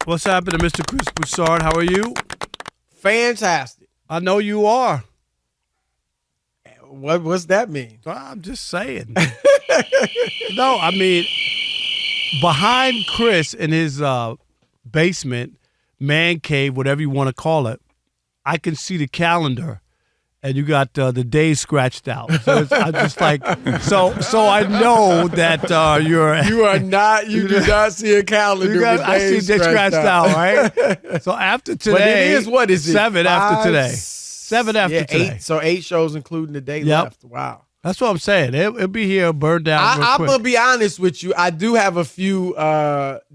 What's happening, Mr. Chris Broussard? How are you? Fantastic. I know you are. What's that mean? Well, I'm just saying. No, I mean, behind Chris in his basement, man cave, whatever you want to call it, I can see the calendar. And you got the days scratched out. So I'm just like, so I know that you're. You do not see a calendar with I see days they scratched out, right? So after today. But it is, what is it? 7 after today. 7 after yeah, today. 8, so 8 shows including the day left. Wow. That's what I'm saying. It'll be here, burned down. I'm going to be honest with you. I do have a few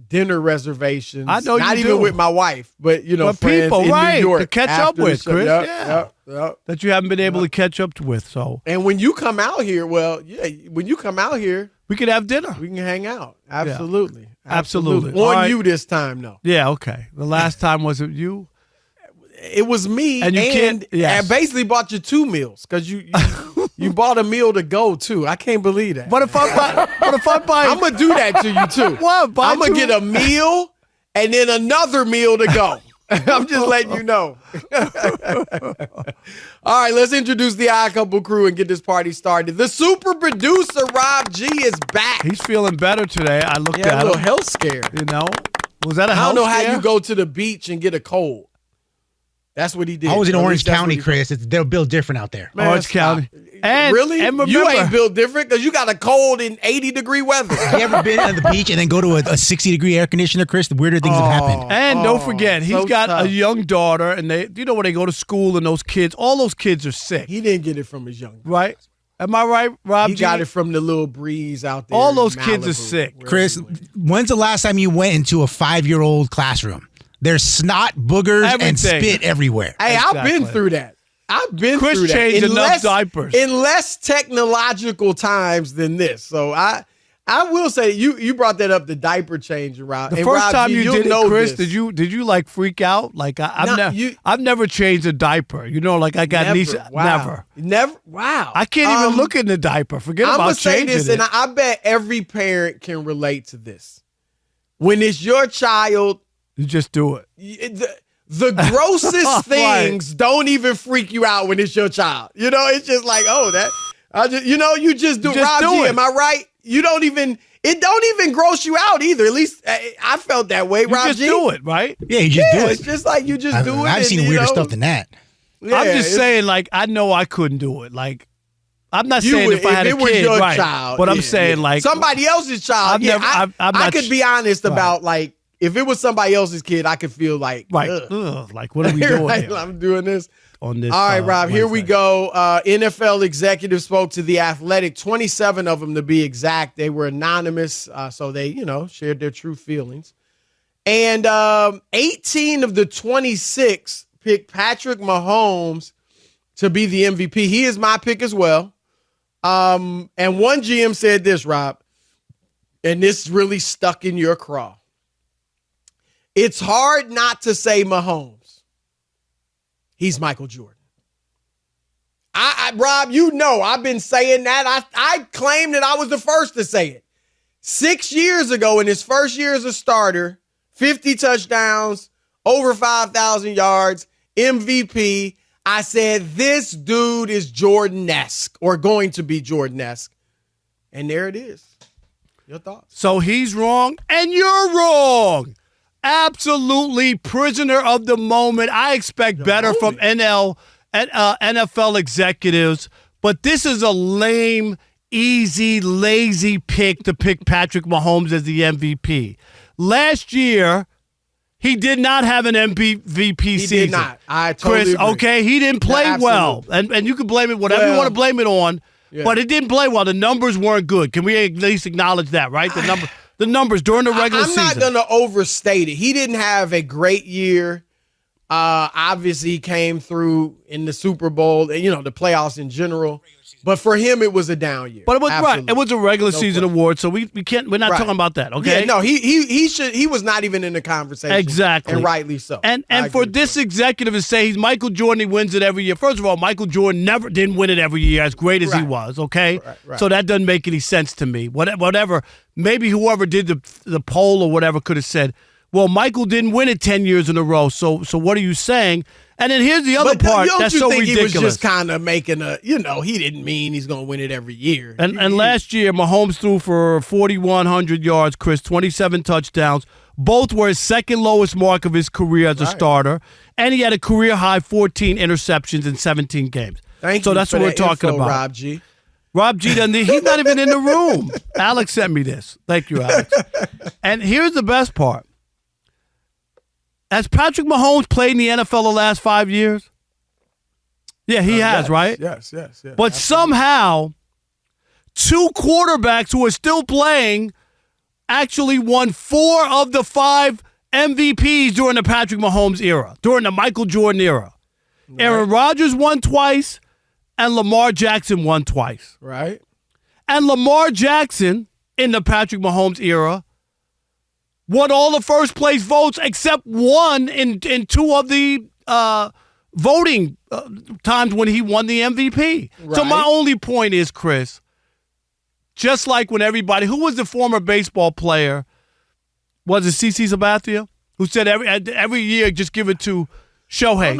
dinner reservations. I know Not you even do. with my wife, but, friends people, in right, New York. to catch up with, Chris. Yep. That you haven't been able to catch up with. So. And when you come out here, when you come out here, we could have dinner. We can hang out. Absolutely. Yeah. Absolutely. On you this time, though. Yeah, okay. The last time, was it you? It was me, and I basically bought you 2 meals because you bought a meal to go too. I can't believe that. But if I buy, I'm gonna do that to you too. What? I'm gonna get a meal and then another meal to go. I'm just letting you know. All right, let's introduce the Odd Couple crew and get this party started. The super producer Rob G is back. He's feeling better today. I looked at a little him. health scare. Was that a health scare? I don't know how you go to the beach and get a cold. That's what he did. I was in Orange County, Chris. They're built different out there. Man, Orange County. And really? And remember, you ain't built different because you got a cold in 80-degree weather. Have you ever been on the beach and then go to a 60-degree air conditioner, Chris? The weirder things have happened. And don't forget, he's got a young daughter, and when they go to school, and all those kids are sick. He didn't get it from his young daughter. Right? Am I right, Rob? He got it from the little breeze out there. All those kids are sick. Chris, when's the last time you went into a 5-year-old classroom? There's snot, boogers, and spit everywhere. Hey, exactly. I've been through that. Chris changed enough diapers. In less technological times than this. So I will say you brought that up, the diaper change, Rob. The first time you did it, Chris, this. did you like freak out? Like I've never changed a diaper. I got never. Wow. I can't even look in the diaper. Forget about changing it. I'm gonna say this, and I bet every parent can relate to this. When it's your child, you just do it. The grossest things don't even freak you out when it's your child. It's just like, you just do it. Rob G, am I right? It don't even gross you out either. At least I felt that way, Rob G. You just do it, right? Yeah, you just do it. It's just like you just do it. I've seen weirder stuff than that. Yeah, I'm just saying, like, I know I couldn't do it. Like, I'm not saying if I had a kid, was your right? child, but I'm saying like somebody else's child. I could be honest about like. If it was somebody else's kid, I could feel like, right. Ugh, like, what are we doing here? I'm doing this. On this. All right, Rob, here we go. NFL executives spoke to The Athletic, 27 of them to be exact. They were anonymous, so they, shared their true feelings. And 18 of the 26 picked Patrick Mahomes to be the MVP. He is my pick as well. And one GM said this, Rob, and this really stuck in your craw. It's hard not to say Mahomes. He's Michael Jordan. Rob, I've been saying that. I claim that I was the first to say it. 6 years ago, in his first year as a starter, 50 touchdowns, over 5,000 yards, MVP, I said, this dude is Jordan-esque or going to be Jordan-esque. And there it is. Your thoughts? So he's wrong and you're wrong. Absolutely prisoner of the moment. I expect better from NFL executives, but this is a lame, easy, lazy pick to pick Patrick Mahomes as the MVP. Last year, he did not have an MVP season. He did not. I totally agree. Okay, he didn't play well, and you can blame it whatever you want to blame it on, but it didn't play well. The numbers weren't good. Can we at least acknowledge that, right? The numbers during the regular season. I'm not going to overstate it. He didn't have a great year. Obviously, he came through in the Super Bowl and, the playoffs in general. But for him, it was a down year. But it was right. It was a regular season award, so we can't. We're not talking about that. Okay. Yeah, no, he was not even in the conversation. Exactly, and rightly so. And for this executive to say he's Michael Jordan, he wins it every year. First of all, Michael Jordan didn't win it every year, as great as he was. Okay, right. So that doesn't make any sense to me. Whatever. Maybe whoever did the poll or whatever could have said, well, Michael didn't win it 10 years in a row, so what are you saying? And then here's the other part that's so ridiculous. He was just kind of making he didn't mean he's going to win it every year. And last year, Mahomes threw for 4,100 yards, Chris, 27 touchdowns. Both were his second lowest mark of his career as a starter. And he had a career-high 14 interceptions in 17 games. So that's what we're talking about. Rob G. Rob G. He's not even in the room. Alex sent me this. Thank you, Alex. And here's the best part. Has Patrick Mahomes played in the NFL the last 5 years? Yeah, he has, yes, right? Yes. But absolutely. somehow, two quarterbacks who are still playing actually won 4 of the 5 MVPs during the Patrick Mahomes era, during the Michael Jordan era. Right. Aaron Rodgers won twice, and Lamar Jackson won twice. Right. And Lamar Jackson, in the Patrick Mahomes era, won all the first-place votes except one in 2 of the voting times when he won the MVP. Right. So my only point is, Chris, just like when everybody – who was the former baseball player? Was it CeCe Sabathia? Who said every year just give it to Shohei?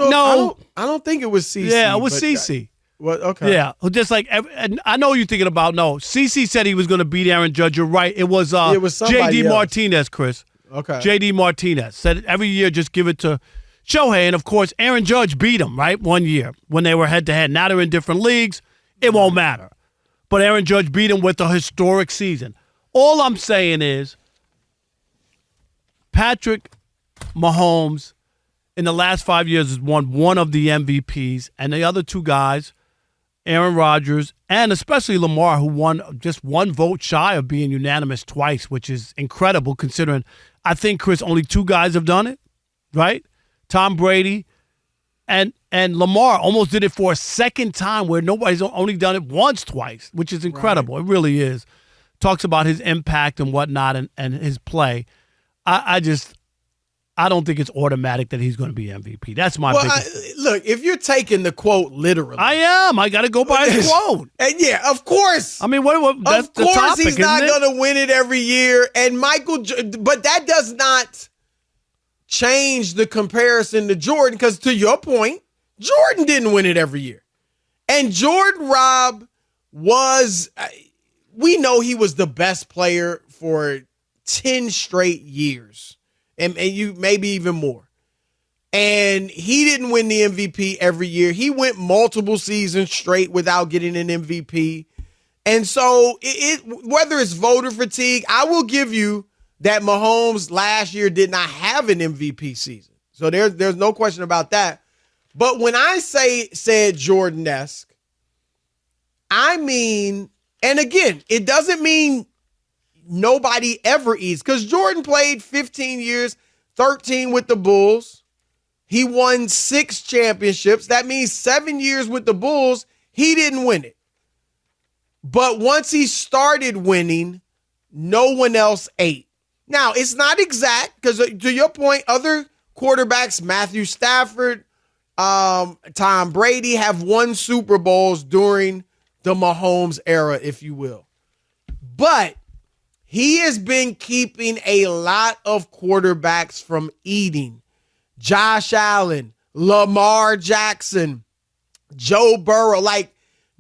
I don't think it was CeCe. Yeah, it was CeCe. What? Okay. Yeah, just like, and I know you're thinking about, CeCe said he was going to beat Aaron Judge. You're right. It was J.D. Martinez, Chris. Okay. J.D. Martinez said every year just give it to Shohei. And, of course, Aaron Judge beat him, right, one year when they were head-to-head. Now they're in different leagues. It won't matter. But Aaron Judge beat him with a historic season. All I'm saying is Patrick Mahomes in the last 5 years has won 1 of the MVPs, and the other 2 guys, Aaron Rodgers and especially Lamar, who won just 1 vote shy of being unanimous twice, which is incredible considering I think, Chris, only 2 guys have done it, right? Tom Brady and Lamar almost did it for a second time where nobody's only done it once twice, which is incredible. Right. It really is. Talks about his impact and whatnot and his play. I don't think it's automatic that he's going to be MVP. That's my biggest. Look, if you're taking the quote literally. I am. I got to go by the quote. And yeah, of course. I mean, that's the topic, of course he's not going to win it every year. And but that does not change the comparison to Jordan because to your point, Jordan didn't win it every year. And Jordan, Rob, we know he was the best player for 10 straight years. And you maybe even more. And he didn't win the MVP every year. He went multiple seasons straight without getting an MVP. And so whether it's voter fatigue, I will give you that Mahomes last year did not have an MVP season. So there's no question about that. But when I said Jordan-esque, I mean, and again, it doesn't mean nobody ever eats because Jordan played 15 years, 13 with the Bulls. He won 6 championships. That means 7 years with the Bulls. He didn't win it. But once he started winning, no one else ate. Now, it's not exact because to your point, other quarterbacks, Matthew Stafford, Tom Brady have won Super Bowls during the Mahomes era, if you will. But he has been keeping a lot of quarterbacks from eating. Josh Allen, Lamar Jackson, Joe Burrow, like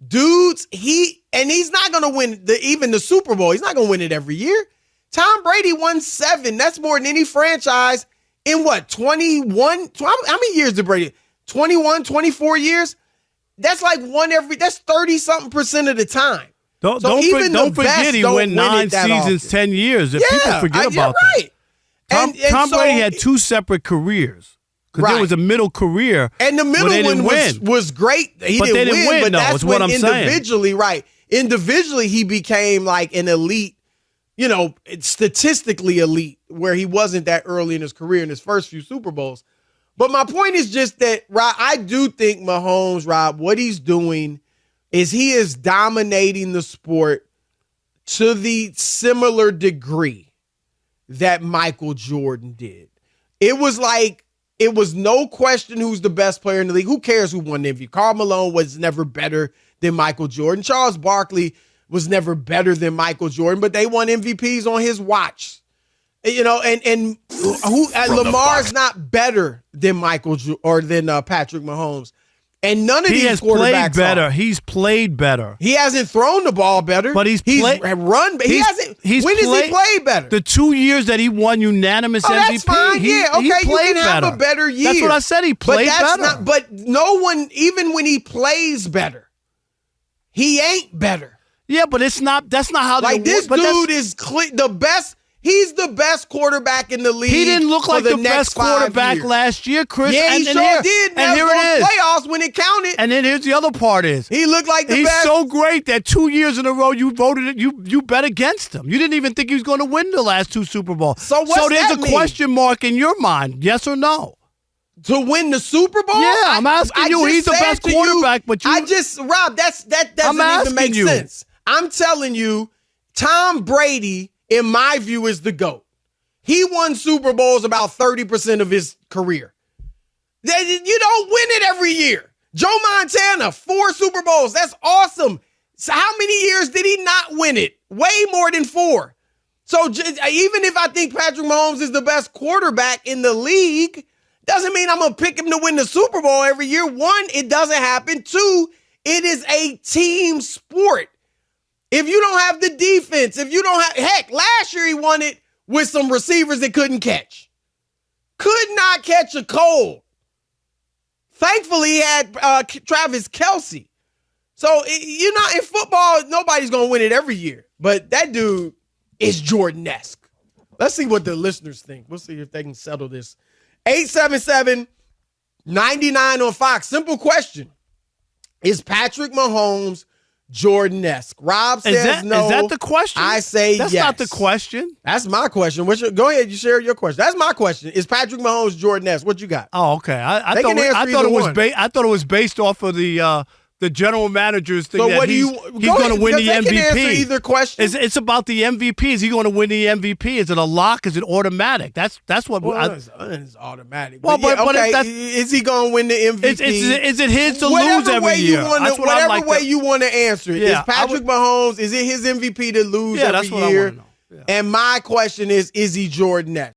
dudes, he's not going to win even the Super Bowl. He's not going to win it every year. Tom Brady won 7. That's more than any franchise in what, 21? How many years did Brady? 21, 24 years? That's like that's 30-something% of the time. Don't forget he went 9 seasons, often. 10 years. If people forget about right. that. Tom Brady had 2 separate careers. Because there was a middle career. And the middle one was great. He didn't win, but that's when individually, right. Individually, he became like an elite, statistically elite, where he wasn't that early in his career in his first few Super Bowls. But my point is just that, Rob, I do think Mahomes, Rob, what he's doing is he is dominating the sport to the similar degree that Michael Jordan did. It was no question who's the best player in the league. Who cares who won the MVP? Karl Malone was never better than Michael Jordan. Charles Barkley was never better than Michael Jordan, but they won MVPs on his watch. You know, and who Lamar's not better than Patrick Mahomes. And none of these quarterbacks played better. are. He's played better. He hasn't thrown the ball better. But he's run. He hasn't. When has he played better? The 2 years that he won unanimous MVP. That's fine. Okay, he played you can have a better year. That's what I said. He played better. But no one, even when he plays better, he ain't better. Yeah, but it's not. That's not how. Like this dude is the best. He's the best quarterback in the league. He didn't look like the best quarterback last year, Chris. Yeah, he sure did. And here it is. Playoffs when it counted. And then here's the other part is he looked like the best. He's so great that 2 years in a row you voted you bet against him. You didn't even think he was going to win the last 2 Super Bowls. So there's a question mark in your mind, yes or no? To win the Super Bowl? Yeah, I'm asking you. He's the best quarterback, but you. Rob, that doesn't even make sense. I'm telling you, Tom Brady, in my view, is the GOAT. He won Super Bowls about 30% of his career. You don't win it every year. Joe Montana, 4 Super Bowls. That's awesome. So how many years did he not win it? Way more than 4. So even if I think Patrick Mahomes is the best quarterback in the league, doesn't mean I'm going to pick him to win the Super Bowl every year. 1, it doesn't happen. 2, it is a team sport. If you don't have the defense, if you don't have, heck, last year he won it with some receivers that couldn't catch. Could not catch a cold. Thankfully, he had Travis Kelce. So, in football, nobody's going to win it every year. But that dude is Jordan-esque. Let's see what the listeners think. We'll see if they can settle this. 877-99 on Fox. Simple question. Is Patrick Mahomes Jordan-esque? Rob says no. Is that the question? I say yes. That's not the question. That's my question. Go ahead, you share your question. That's my question. Is Patrick Mahomes Jordan-esque? What you got? Oh, okay. I thought it was based off of the general manager's thing that he's going to win the MVP. Can answer either question. It's about the MVP. Is he going to win the MVP? Is it a lock? Is it automatic? That's what. It's automatic. Well, but is he going to win the MVP? Is it his to lose every year? Whatever way you want to answer it. Yeah, is Patrick Mahomes, is it his MVP to lose every year? That's what I want to know. Yeah. And my question is he Jordan-esque?